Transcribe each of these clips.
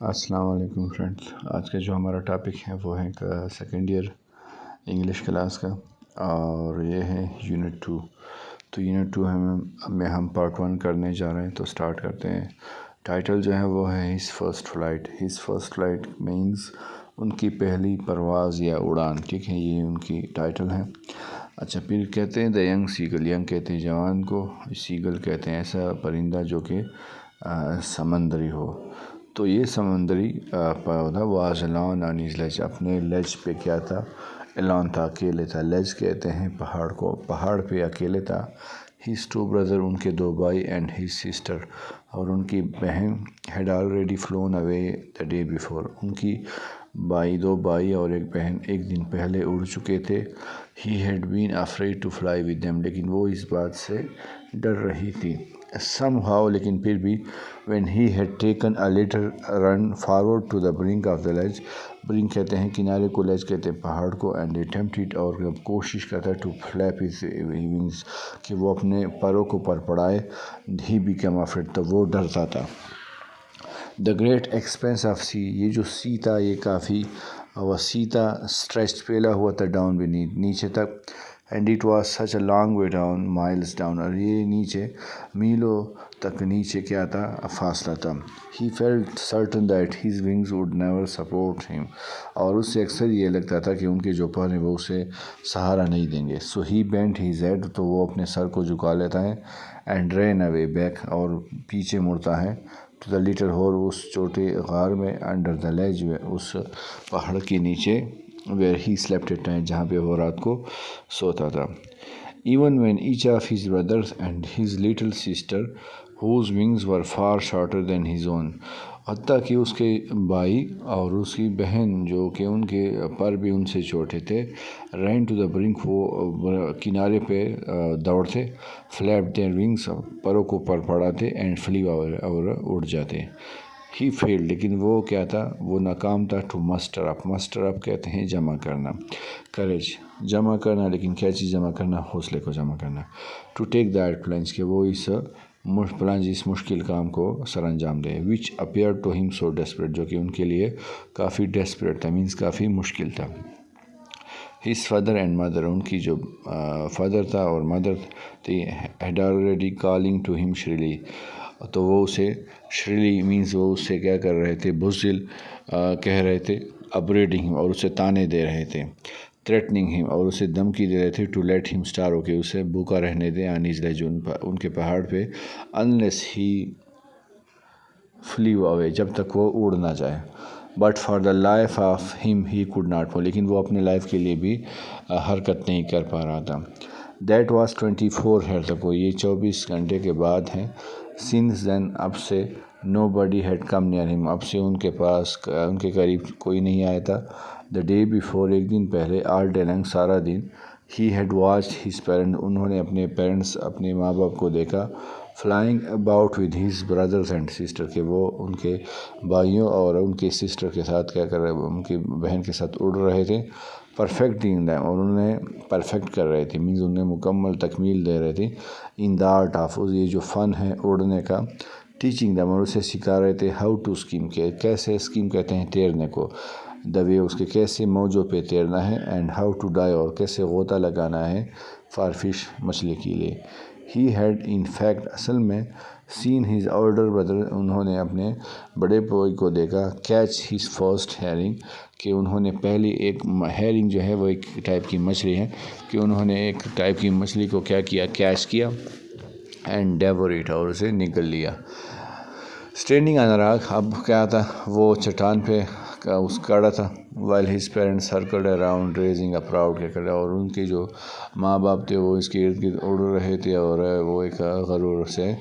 السلام علیکم فرینڈس، آج کا جو ہمارا ٹاپک ہے وہ ہے سیکنڈ ایئر انگلش کلاس کا، اور یہ ہے یونٹ 2۔ تو یونٹ 2 میں ہم پارٹ 1 کرنے جا رہے ہیں، تو سٹارٹ کرتے ہیں۔ ٹائٹل جو ہے وہ ہے his first flight. His first flight means ان کی پہلی پرواز یا اڑان، ٹھیک ہے، یہ ان کی ٹائٹل ہے۔ اچھا، پھر کہتے ہیں دا ینگ سیگل، ینگ کہتے ہیں جوان کو، سیگل کہتے ہیں ایسا پرندہ جو کہ سمندری ہو۔ تو یہ سمندری پودا was alone on his ledge، اپنے لیج پہ کیا تھا؟ alone تھا، اکیلے تھا۔ لیج کہتے ہیں پہاڑ کو، پہاڑ پہ اکیلے تھا۔ his two brother، ان کے دو بھائی، and his sister، اور ان کی بہن had already flown away the day before، ان کی دو بھائی اور ایک بہن ایک دن پہلے اڑ چکے تھے۔ he had been afraid to fly with them، لیکن وہ اس بات سے ڈر رہی تھی۔ somehow، لیکن پھر بھی when he had taken a little run forward to the brink of the ledge، brink کہتے ہیں کنارے کو، ledge کہتے ہیں پہاڑ کو، and attempted، اور کوشش کرتا to flap his wings، کہ وہ اپنے پروں کو پڑائے، he became afraid، تو وہ ڈرتا تھا۔ the great expanse of sea، یہ جو سی تھا یہ کافی وسیع تھا، stretched پھیلا ہوا تھا down beneath، نیچے تک، and it was such a long way down، miles down، اور یہ نیچے میلوں تک نیچے کیا تھا؟ فاصلہ تھا۔ he felt certain that his wings would never support him، اور اس سے اکثر یہ لگتا تھا کہ ان کے جو پر ہیں وہ اسے سہارا نہیں دیں گے۔ so he bent his head، تو وہ اپنے سر کو جھکا لیتا ہے، and ran away back، اور پیچھے مڑتا ہے، to the little hole، اس چھوٹے غار میں، under the ledge، اس پہاڑ کے نیچے، where he slept at night، جہاں پہ وہ رات کو سوتا تھا۔ even when each of his brothers and his little sister، whose wings were far shorter than his own، حتیٰ کہ اس کے بھائی اور اس کی بہن جو کہ ان کے پر بھی ان سے چھوٹے تھے، ran to the brink، وہ کنارے پہ دوڑتے، flapped their wings، پروں کو پر پڑاتے، and flew، اور اڑ جاتے۔ he failed، لیکن وہ کیا تھا؟ وہ ناکام تھا to muster up، muster up کہتے ہیں جمع کرنا، courage جمع کرنا، لیکن کیا چیز جمع کرنا؟ حوصلے کو جمع کرنا۔ to take that plunge، کہ وہ اس مشکل کام کو سر انجام دے، which appeared to him so desperate، جو کہ ان کے لیے کافی desperate تھا، means کافی مشکل تھا۔ his father and mother، ان کی جو فادر تھا اور مدر تھی، had already calling to him shrilly، تو وہ اسے shrilly means وہ اس سے کیا کر رہے تھے؟ بزدل کہہ رہے تھے، upbraiding him، اور اسے تانے دے رہے تھے، threatening him، اور اسے دھمکی دے رہے تھے to let him starve، کہ اسے بھوکا رہنے دیں، on his ledge، ان کے پہاڑ پہ، unless he flew away، جب تک وہ اڑ نہ جائے۔ but for the life of him he could not fall، لیکن وہ اپنے لائف کے لیے بھی حرکت نہیں کر پا رہا تھا۔ that was 24 hours ago، یہ 24 گھنٹے کے بعد ہے۔ since then، اب سے، nobody had come near him، اب سے ان کے پاس، ان کے قریب کوئی نہیں آیا تھا۔ the day before، ایک دن پہلے، all day long، سارا دن، he had watched his parents، انہوں نے اپنے پیرنٹس، اپنے ماں باپ کو دیکھا، flying about with his brothers and sister، کہ وہ ان کے بھائیوں اور ان کے سسٹر کے ساتھ کیا کر رہے، ان کی بہن کے ساتھ اڑ رہے تھے، perfecting them، اور انہیں پرفیکٹ کر رہے تھے، means انہیں مکمل تکمیل دے رہے تھے، in the art of، یہ جو فن ہے اڑنے کا، teaching them، اور اسے سکھا رہے تھے how to scheme، کہ کیسے scheme کہتے ہیں تیرنے کو، the way، اس کے کیسے موجوں پہ تیرنا ہے، and how to dive، اور کیسے غوطہ لگانا ہے for fish، مچھلی کے لیے۔ he had in fact، اصل میں، seen his older brother، انہوں نے اپنے بڑے بھائی کو دیکھا، catch his first herring، کہ انہوں نے پہلی ایک herring جو ہے وہ ایک ٹائپ کی مچھلی ہے، کہ انہوں نے ایک ٹائپ کی مچھلی کو کیا کیا؟ کیچ کیا، and devour it، اور اسے نگل لیا۔ standing on a rock، اب کیا تھا؟ وہ چٹان پہ اس کڑا تھا، while his parents circled around raising a proud cackle، اور ان کے جو ماں باپ تھے وہ اس کے ارد گرد اڑ رہے تھے، اور وہ ایک غرور سے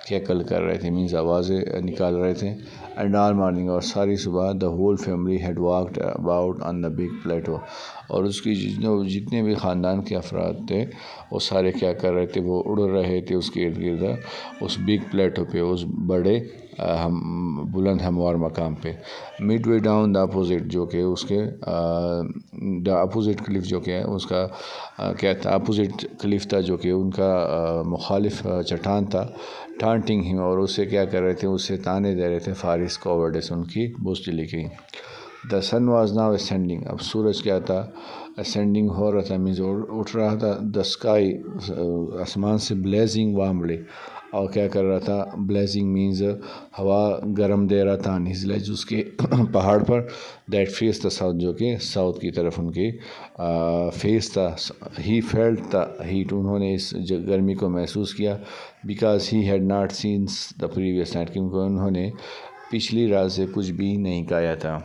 کیکل کر رہے تھے، means آوازیں نکال رہے تھے۔ and all morning، اور ساری صبح، the whole family had walked about on the big plateau، اور اس کی جتنے بھی خاندان کے افراد تھے وہ سارے کیا کر رہے تھے؟ وہ اڑ رہے تھے اس کے ارد گرد، اس بگ پلیٹو پہ، اس بڑے بلند ہموار مقام پہ۔ Mid way down the opposite, جو کہ اس کے دا اپوزٹ کلف جو کہ ہے اس کا کیا تھا، اپوزٹ کلف تھا جو کہ ان کا مخالف چٹان تھا. ٹانٹنگ ہم، اور اسے کیا کر رہے تھے، اسے تانے دے رہے تھے فارس کوورڈس، ان کی بزدلی کی. دا سن واز ناؤ اسینڈنگ، اب سورج کیا تھا، اسینڈنگ ہو رہا تھا، مینز اٹھ رہا تھا. دا اسکائی، آسمان سے، بلیزنگ وارملی، اور کیا کر رہا تھا، بلیزنگ مینز ہوا گرم دے رہا تھا. ہز لیج، اس کے پہاڑ پر، دیٹ فیس دا ساؤتھ، جو کہ ساؤتھ کی طرف ان کی فیس تھا. ہی فیلٹ دا ہیٹ، انہوں نے اس گرمی کو محسوس کیا. Because he had not seen the previous night, کیونکہ انہوں نے پچھلی رات سے کچھ بھی نہیں کھایا تھا.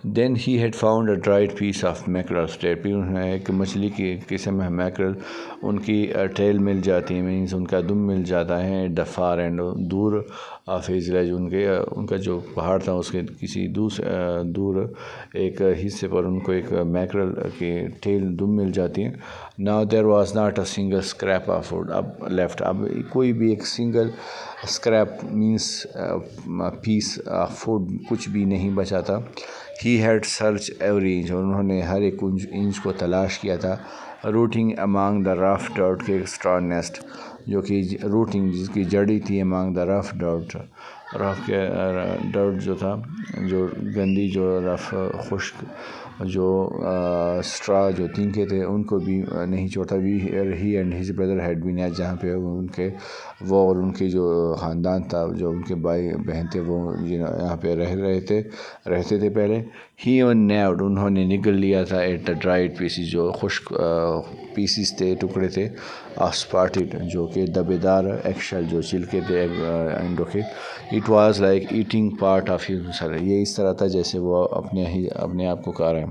Then he had found a dried piece of mackerel tail, پھر انہوں نے ایک مچھلی کی قسم ہے میکرل، ان کی ٹیل مل جاتی ہے، مینز ان کا دم مل جاتا ہے. دا فار اینڈ، دور آف ہز ولیج، ان کا جو پہاڑ تھا اس کے کسی دور ایک حصے پر ان کو ایک میکرل کی ٹیل دم مل جاتی ہے. Now there was not a single scrap of food اب لیفٹ، اب کوئی بھی ایک single scrap means piece of food کچھ بھی نہیں بچا تھا. He had search every inch, اور انہوں نے ہر ایک انچ کو تلاش کیا تھا. Rooting among the rough dirt کے اسٹرا نیسٹ، جو کہ روٹنگ جس کی جڑی تھی، امانگ دا رف ڈرٹ، رف کے ڈرٹ جو تھا، جو گندی، جو رف خشک، جو اسٹرا جو تنکے تھے، ان کو بھی نہیں چھوڑتا. He and his brother had been at, جہاں پہ ان کے وہ اور ان کے جو خاندان تھا، جو ان کے بھائی بہن تھے، وہ یہاں پہ رہتے تھے پہلے. ہی ون نیوڈ، انہوں نے نگل لیا تھا. ایٹ دا ڈرائڈ پیسز، جو خشک پیسز تھے، ٹکڑے تھے. اسپارٹڈ، جو کہ دبے دار. ایگ شیل، جو چھلکے تھے انڈوں کے. It was like eating part of himself, یہ اس طرح تھا جیسے وہ اپنے آپ کو کھا رہے ہیں.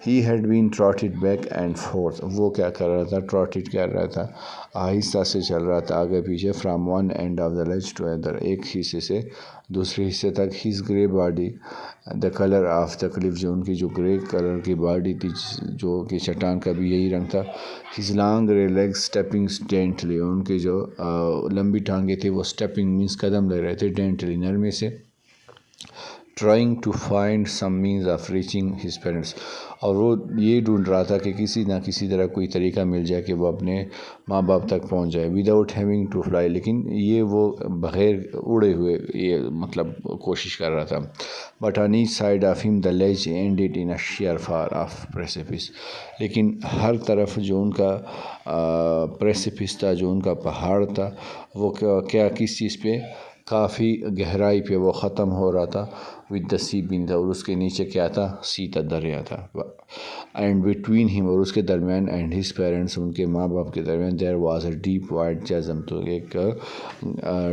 He had been trotted back and forth, وہ کیا کر رہا تھا، ٹراٹڈ کر رہا تھا، آہستہ سے چل رہا تھا آگے پیچھے. From one end of the ledge to other, ایک حصے سے دوسرے حصے تک. His grey body the colour of the cliff, جو ان کی جو گرے کلر کی باڈی تھی، جو کہ چٹان کا بھی یہی رنگ تھا. ہز لانگ گرے لیگ اسٹیپنگ ڈینٹلی، ان کی جو لمبی ٹانگیں تھیں وہ اسٹیپنگ مینس قدم لے رہے تھے، ڈینٹلی نرمی سے. Trying to find some means of reaching his parents, اور وہ یہ ڈھونڈ رہا تھا کہ کسی نہ کسی طرح کوئی طریقہ مل جائے کہ وہ اپنے ماں باپ تک پہنچ جائے. وداؤٹ ہیونگ ٹو فلائی، لیکن یہ وہ بغیر اڑے ہوئے یہ مطلب کوشش کر رہا تھا. But on each side of him the ledge ended in a sheer fall of precipice, لیکن ہر طرف جو ان کا پریسیپس تھا، جو ان کا پہاڑ تھا، وہ کیا کس چیز پہ، کافی گہرائی پہ وہ ختم ہو رہا تھا. ود دا سی بین تھا، اور اس کے نیچے کیا تھا، سی تھا، دریا تھا. اینڈ بٹوین ہم، اور اس کے درمیان، اینڈ ہز پیرنٹس، ان کے ماں باپ کے درمیان، there was a deep wide chasm, تو ایک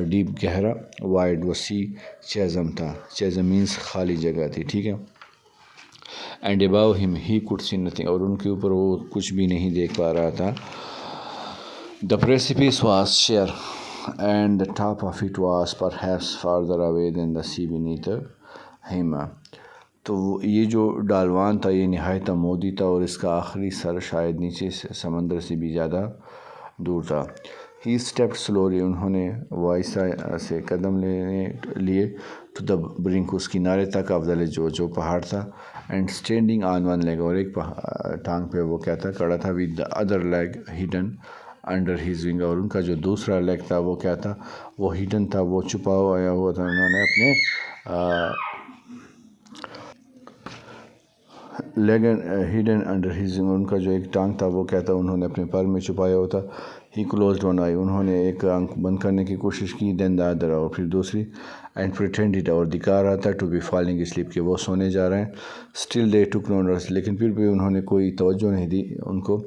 ڈیپ گہرا، وائڈ وسیع چیزم تھا. چیزم مینس خالی جگہ تھی، ٹھیک ہے. اینڈ ابو ہم ہی کوڈ سی نتھنگ، اور ان کے اوپر وہ کچھ بھی نہیں دیکھ پا رہا تھا. The precipice was sheer and the top of it was perhaps farther away than the sea beneath him. تو یہ جو ڈالوان تھا یہ نہایت عمودی تھا، اور اس کا آخری سر شاید نیچے سے سمندر سے بھی زیادہ دور تھا. ہی اسٹیپڈ سلولی، انہوں نے وائسا سے قدم لیے. ٹو دا برنک، اس کنارے تک. آف دا لیج، جو پہاڑ تھا. And standing on one league, اور ایک ٹانگ پہ وہ کیا تھا، کڑا تھا. With the other league hidden under his wing, اور ان کا جو دوسرا لیگ تھا وہ کیا تھا، وہ ہڈن تھا، وہ چھپا ہوا تھا. انہوں نے اپنے leg hidden under his wing, ان کا جو ایک ٹانگ تھا وہ کیا تھا، انہوں نے اپنے پر میں چھپایا ہوا تھا. ہی کلوزڈ ون آئی، انہوں نے ایک آنکھ بند کرنے کی کوشش کی. دین دا ادر، اور پھر دوسری. اینڈ پریٹینڈڈ، اور دکھا رہا تھا. ٹو بی فالنگ اسلیپ، کہ وہ سونے جا رہے ہیں. Still they tick know notice, لیکن پھر بھی انہوں نے کوئی توجہ نہیں دی ان کو.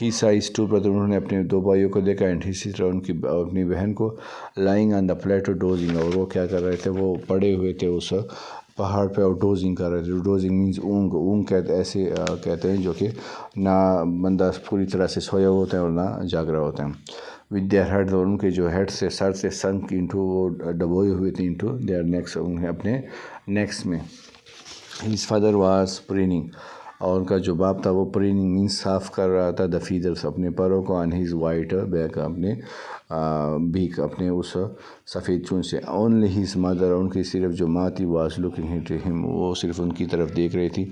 ہی سائز ٹو برادر، انہوں نے اپنے دو بھائیوں کو دیکھا. اینڈ ہی سسٹر، ان کی اپنی بہن کو. Lying on the plateau dozing, اور وہ کیا کر رہے تھے، وہ پڑے ہوئے تھے اس پہاڑ پہ، اور ڈوزنگ کر رہے تھے. Dosing means اونگ. اونگ کہتے ایسے کہتے ہیں جو کہ نہ بندہ پوری طرح سے سویا ہوتا ہے اور نہ جاگ رہا ہوتا ہے. ود دیئر ہیڈ، اور ان کے جو ہیڈ سے، سر سے سنک انٹو، وہ ڈبوئے ہوئے تھے. انٹو دیئر نیکس، انہیں اپنے نیکس میں. ہز فادر واز پریننگ، اور ان کا جو باپ تھا وہ پریننگ مینس صاف کر رہا تھا. دا فیدرس، اپنے پروں کو. آن ہز وائٹ بیک، اپنے بیک، اپنے اس سفید چونچ سے. اونلی ہز مدر، ان کی صرف جو ماں تھی، واز لوکنگ ایٹ ہم، وہ صرف ان کی طرف دیکھ رہی تھی.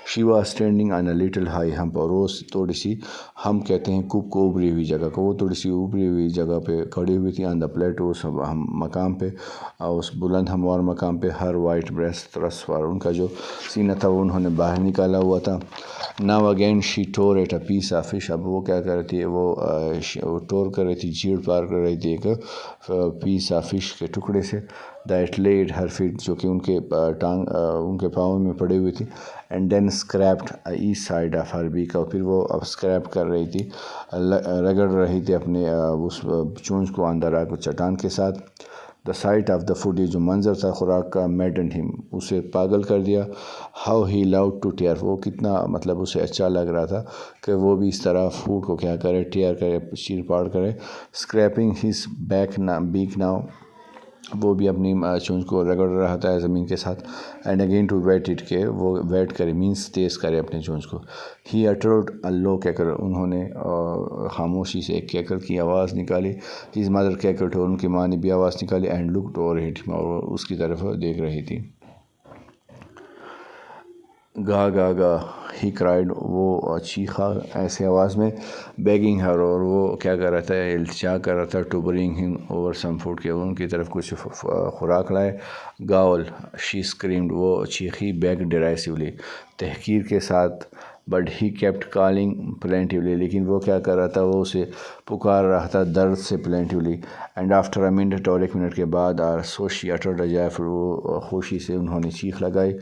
She was standing on a little high hump, اور وہ تھوڑی سی، ہم کہتے ہیں کوپ کو، ابری ہوئی جگہ کو، وہ تھوڑی سی ابری ہوئی جگہ پہ کھڑی ہوئی تھی. آن دا پلیٹو، اس مقام پہ، اس بلند ہموار مقام پہ. ہر وائٹ بریسٹ تھرسٹ فار، ان کا جو سینہ تھا وہ انہوں نے باہر نکالا ہوا تھا. Now again she tore at a piece of fish, اب وہ کیا کر رہی تھی، وہ ٹور کر رہی تھی، چیڑ پار کر رہی تھی ایک پیس آف فش کے ٹکڑے سے. دیٹ لیڈ ہر فٹ، جو کہ ان کے ان کے پاؤں میں پڑی ہوئی تھی. And then scraped each side of her beak, اور پھر وہ اب اسکریپ کر رہی تھی، رگڑ رہی تھی اپنے اس چونچ کو اندر کو چٹان کے ساتھ. دا سائٹ آف دا فوڈ، یہ جو منظر تھا خوراک کا، میڈن ہم، اسے پاگل کر دیا. How he loud to tear, وہ کتنا مطلب اسے اچھا لگ رہا تھا کہ وہ بھی اس طرح فوڈ کو کیا کرے، ٹیئر کرے، چیر پاڑ کرے. اسکریپنگ ہز بیک ناؤ، وہ بھی اپنی چونچ کو رگڑ رہا تھا زمین کے ساتھ. And again to wet it, کہ وہ ویٹ کرے مینس تیز کرے اپنے چونچ کو. ہی اٹرڈ اے لو کیکر، انہوں نے خاموشی سے ایک کیکر کی آواز نکالی. ہز مدر کیکرڈ، ان کی ماں نے بھی آواز نکالی. اینڈ لکڈ اوور ایٹ ہم، اور اس کی طرف دیکھ رہی تھی. گا گا گا ہی کرائڈ، وہ چیخا ایسے آواز میں. بیگنگ ہر، اور وہ کیا کر رہا تھا، التجا کر رہا تھا. ٹو برنگ ہم اوور سم فوڈ، کہ ان کی طرف کچھ خوراک لائے. گاول شی اسکریمڈ، وہ چیخی. بیگ ڈیرائسولی، تحقیر کے ساتھ. بٹ ہی کیپٹ کالنگ پلینٹیولی، لیکن وہ کیا کر رہا تھا، وہ اسے پکار رہا تھا درد سے پلینٹیولی. اینڈ آفٹر اے منٹ، اور ایک منٹ کے بعد، سو شی اٹرڈ اے جائے، پھر وہ خوشی سے انہوں نے چیخ لگائی.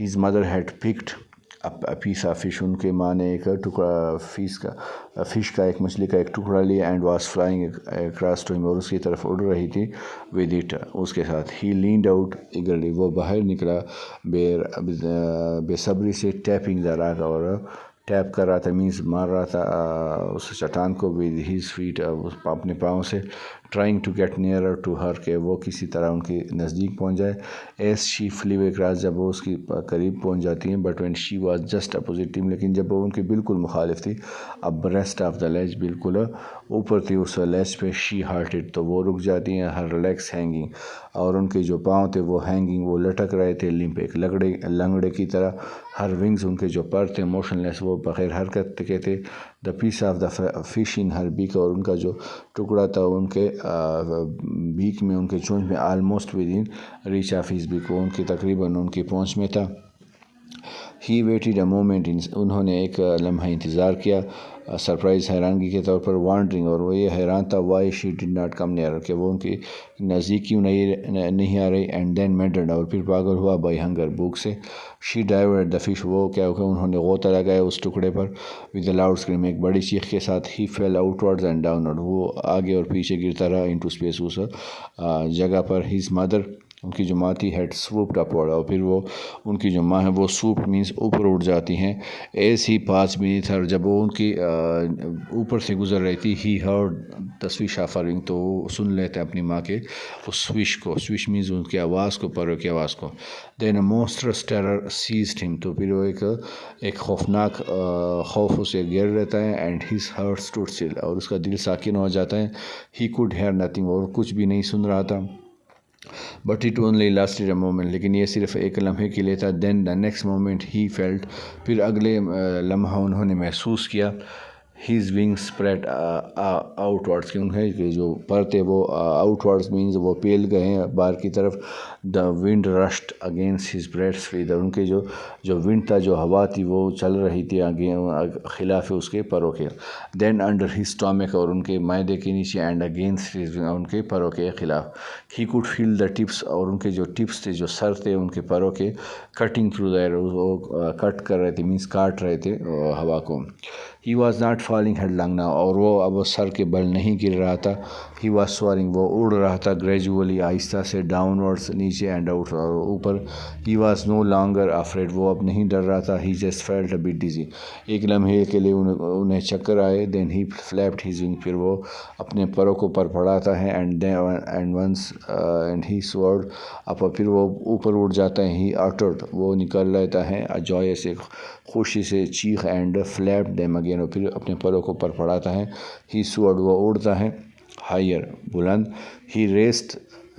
His mother had picked piece of fish, ان کے ماں نے ایک ٹکڑا فش کا ایک مچھلی کا ایک ٹکڑا لیا. And was flying across to him, اور اس کی طرف اڑ رہی تھی. ود اٹ، اس کے ساتھ. ہی لینڈ آؤٹ ایگرلی، وہ باہر نکلا بے صبری سے. ٹیپنگ دا راک، اور ٹیپ کر رہا تھا مینس مار رہا تھا اس چٹان کو. ود ہز فیٹ، اپنے پاؤں سے. Trying to get nearer to her, کہ وہ کسی طرح ان کے نزدیک پہنچ جائے. ایز شی فلیو اکراس، جب وہ اس کی قریب پہنچ جاتی ہیں. But when she was just opposite team, لیکن جب وہ ان کے بالکل مخالف تھی، اب بریسٹ آف دا لیج، بالکل اوپر تھی اس لیج پہ. شی ہارٹڈ، تو وہ رک جاتی ہیں. ہر لیگس ہینگنگ، اور ان کے جو پاؤں تھے وہ ہینگنگ، وہ لٹک رہے تھے. لمپ، ایک لنگڑے کی طرح. ہر ونگز، ان کے جو پر تھے، موشن لیس، وہ بغیر حرکت کے تھے. The piece of the fish in her beak, اور ان کا جو ٹکڑا تھا ان کے بیک میں، ان کے چونچ میں. Almost with in reach of his back, وہ ان کی تقریباً ان کی پہنچ میں تھا. ہی ویٹڈ اے مومنٹ، انہوں نے ایک لمحہ انتظار کیا. سرپرائز، حیرانگی کے طور پر. وانڈرنگ، اور وہ یہ حیران تھا. Why she did not come near, کہ وہ ان کی نزدیک کیوں نہیں آ رہی. اینڈ دین میڈرڈ، اور پھر پاگل ہوا. بائی ہنگر، بھوک سے. She dive at the fish, وہ کیا کہ انہوں نے غوطہ لگایا اس ٹکڑے پر. ود اے لاؤڈ اسکریم، ایک بڑی چیخ کے ساتھ. He fell outwards and downward, وہ آگے اور پیچھے گرتا رہا. انٹو اسپیس، اس جگہ پر. ہز مدر، ان کی جو ماں تھی. ہیڈ سوپڈ اپورڈ، اور پھر وہ ان کی جو ماں ہے وہ سوپڈ مینس اوپر اٹھ جاتی ہیں. ایز ہی پاس بینیتھ ہر، جب وہ ان کی اوپر سے گزر رہی تھی. He heard the swish of her wing, تو وہ سن لیتے اپنی ماں کے اس سویش کو. سویش مینس ان کی آواز کو، پروں کی آواز کو. دین اے مونسٹرس ٹیرر سیزڈ ہم، تو پھر وہ ایک خوفناک خوف اسے گھیر لیتا ہے. And his heart stood still, اور اس کا دل ساکن ہو جاتا ہے. ہی کوڈ ہیئر نتھنگ، اور کچھ بھی نہیں سن رہا تھا. But it only lasted a moment, لیکن یہ صرف ایک لمحے کے لیے تھا. Then the next moment he felt, پھر اگلے لمحہ انہوں نے محسوس کیا. His wing spread outwards, کہ انہیں کہ جو پر تھے وہ آؤٹ ورڈس مینز وہ پیل گئے ہیں باہر کی طرف. دا ونڈ رشڈ اگینسٹ ہز بریسٹ فیدر، ان کے جو ونڈ تھا، جو ہوا تھی، وہ چل رہی تھی آگے خلاف اس کے پروں کے. دین انڈر ہز اسٹامک، اور ان کے معدے کے نیچے. اینڈ اگینسٹ ہز، ان کے پروں کے خلاف. He could feel the tips, اور ان کے جو ٹپس تھے، جو سر تھے ان کے پروں کے. کٹنگ تھرو دا ایئر، وہ کٹ کر رہے تھے مینس کاٹ رہے تھے ہوا کو. He was not falling headlong now, اور وہ اب سر کے بل نہیں گر رہا تھا. ہی واز سوارنگ، وہ اڑ رہا تھا. گریجولی، آہستہ سے. ڈاؤن ورڈس، نیچے. اینڈ آؤٹ، اور اوپر. He was no longer afraid, وہ اب نہیں ڈر رہا تھا. He just felt a but dizzy, ایک لمحے کے لیے انہیں چکر آئے. دین ہی فلیپڈ ہز ونگ، پھر وہ اپنے پروں کو پر پڑاتا ہے. اینڈ ہی سورڈ اپ، پھر وہ اوپر اڑ جاتا ہے. ہی اٹرڈ، وہ نکال لیتا ہے. جوائے سے، خوشی سے چیخ. اینڈ فلیپڈ دیم اگین، اور پھر اپنے پروں کو پر پڑاتا ہے. ہی سورڈ، وہ اڑتا ہے. ہائر، بلند. ہی rest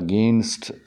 against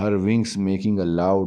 Her wings making a loud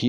He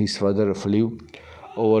his father flew over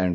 and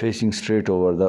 facing straight over the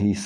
he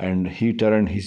and he turned his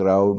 crowd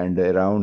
and around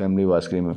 family was screaming,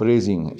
praising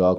dog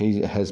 he has